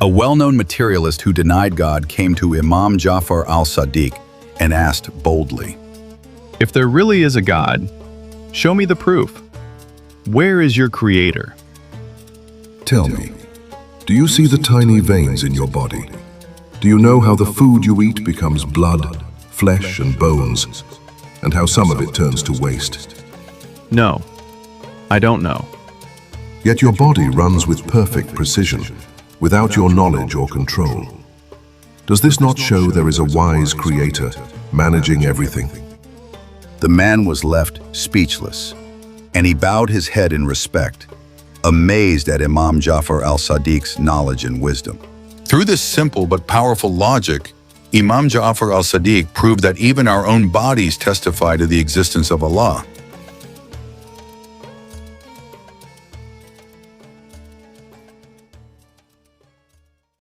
A well-known materialist who denied God came to Imam Jafar Al-Sadiq and asked boldly, If there really is a God, show me the proof. Where is your creator? Tell me, do you see the tiny veins in your body? Do you know how the food you eat becomes blood, flesh and bones, and how some of it turns to waste? No, I don't know. Yet your body runs with perfect precision, without your knowledge or control. Does this not show there is a wise creator managing everything? The man was left speechless, and he bowed his head in respect, amazed at Imam Jafar Al-Sadiq's knowledge and wisdom. Through this simple but powerful logic, Imam Jafar Al-Sadiq proved that even our own bodies testify to the existence of Allah.